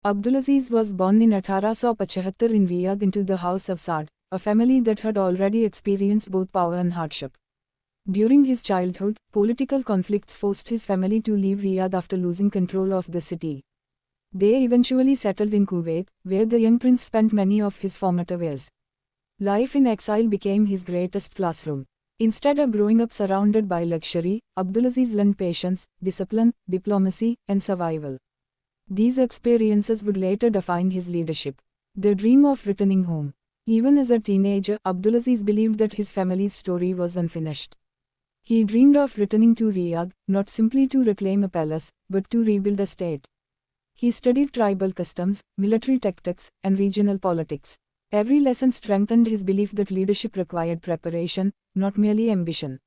Abdulaziz was born in 1875 in Riyadh into the house of Saad, a family that had already experienced both power and hardship. During his childhood, political conflicts forced his family to leave Riyadh after losing control of the city. They eventually settled in Kuwait, where the young prince spent many of his formative years. Life in exile became his greatest classroom. Instead of growing up surrounded by luxury, Abdulaziz learned patience, discipline, diplomacy, and survival. These experiences would later define his leadership. The dream of returning home. Even as a teenager, Abdulaziz believed that his family's story was unfinished. He dreamed of returning to Riyadh, not simply to reclaim a palace, but to rebuild a state. He studied tribal customs, military tactics, and regional politics. Every lesson strengthened his belief that leadership required preparation, not merely ambition.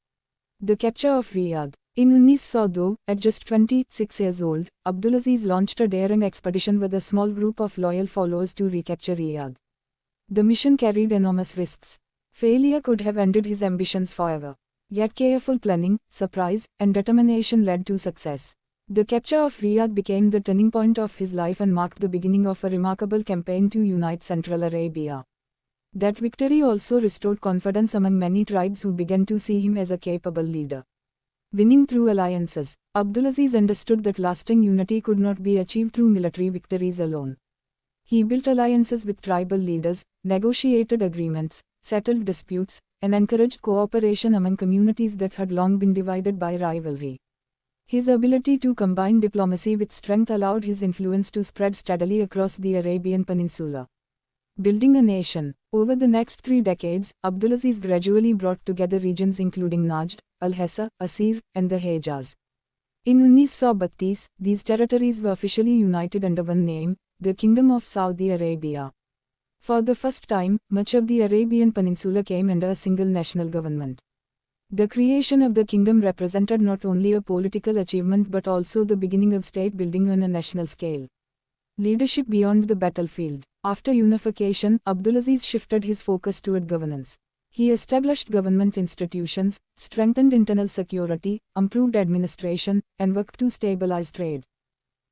The capture of Riyadh. In 1902, at just 26 years old, Abdulaziz launched a daring expedition with a small group of loyal followers to recapture Riyadh. The mission carried enormous risks. Failure could have ended his ambitions forever. Yet careful planning, surprise, and determination led to success. The capture of Riyadh became the turning point of his life and marked the beginning of a remarkable campaign to unite Central Arabia. That victory also restored confidence among many tribes who began to see him as a capable leader. Winning through alliances. Abdulaziz understood that lasting unity could not be achieved through military victories alone. He built alliances with tribal leaders, negotiated agreements, settled disputes, and encouraged cooperation among communities that had long been divided by rivalry. His ability to combine diplomacy with strength allowed his influence to spread steadily across the Arabian Peninsula. Building a nation. Over the next 3 decades, Abdulaziz gradually brought together regions including Najd, Al-Hassa, Asir, and the Hejaz. In 1932, these territories were officially united under one name, the Kingdom of Saudi Arabia. For the first time, much of the Arabian Peninsula came under a single national government. The creation of the kingdom represented not only a political achievement but also the beginning of state building on a national scale. Leadership beyond the battlefield. After unification, Abdulaziz shifted his focus toward governance. He established government institutions, strengthened internal security, improved administration, and worked to stabilize trade.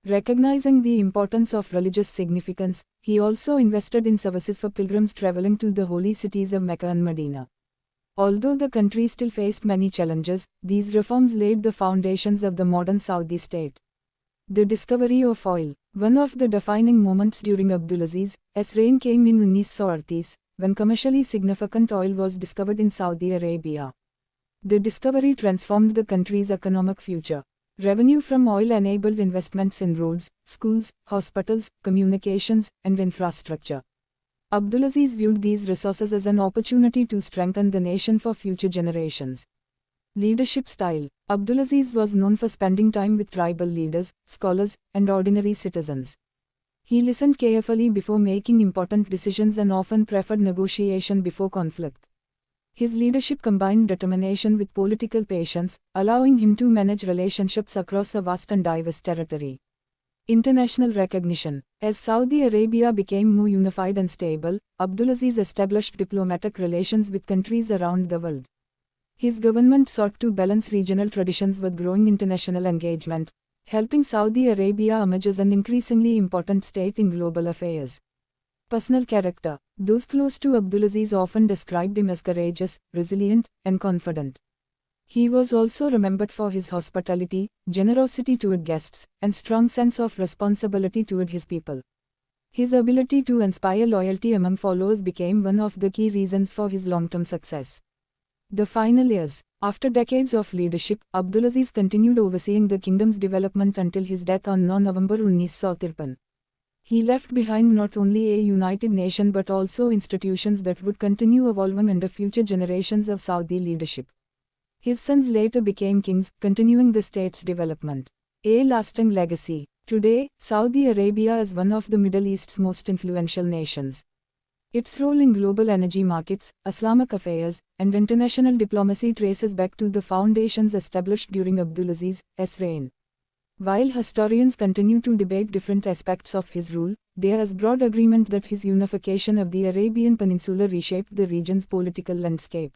Recognizing the importance of religious significance, he also invested in services for pilgrims traveling to the holy cities of Mecca and Medina. Although the country still faced many challenges, these reforms laid the foundations of the modern Saudi state. The discovery of oil. One of the defining moments during Abdulaziz's reign came in 1930s, when commercially significant oil was discovered in Saudi Arabia. The discovery transformed the country's economic future. Revenue from oil enabled investments in roads, schools, hospitals, communications, and infrastructure. Abdulaziz viewed these resources as an opportunity to strengthen the nation for future generations. Leadership style. Abdulaziz was known for spending time with tribal leaders, scholars, and ordinary citizens. He listened carefully before making important decisions and often preferred negotiation before conflict. His leadership combined determination with political patience, allowing him to manage relationships across a vast and diverse territory. International recognition. As Saudi Arabia became more unified and stable, Abdulaziz established diplomatic relations with countries around the world. His government sought to balance regional traditions with growing international engagement, helping Saudi Arabia emerge as an increasingly important state in global affairs. Personal character. Those close to Abdulaziz often described him as courageous, resilient, and confident. He was also remembered for his hospitality, generosity toward guests, and strong sense of responsibility toward his people. His ability to inspire loyalty among followers became one of the key reasons for his long-term success. The final years. After decades of leadership, Abdulaziz continued overseeing the kingdom's development until his death on 9 November 1953. He left behind not only a united nation but also institutions that would continue evolving under future generations of Saudi leadership. His sons later became kings, continuing the state's development. A lasting legacy. Today, Saudi Arabia is one of the Middle East's most influential nations. Its role in global energy markets, Islamic affairs, and international diplomacy traces back to the foundations established during Abdulaziz's reign. While historians continue to debate different aspects of his rule, there is broad agreement that his unification of the Arabian Peninsula reshaped the region's political landscape.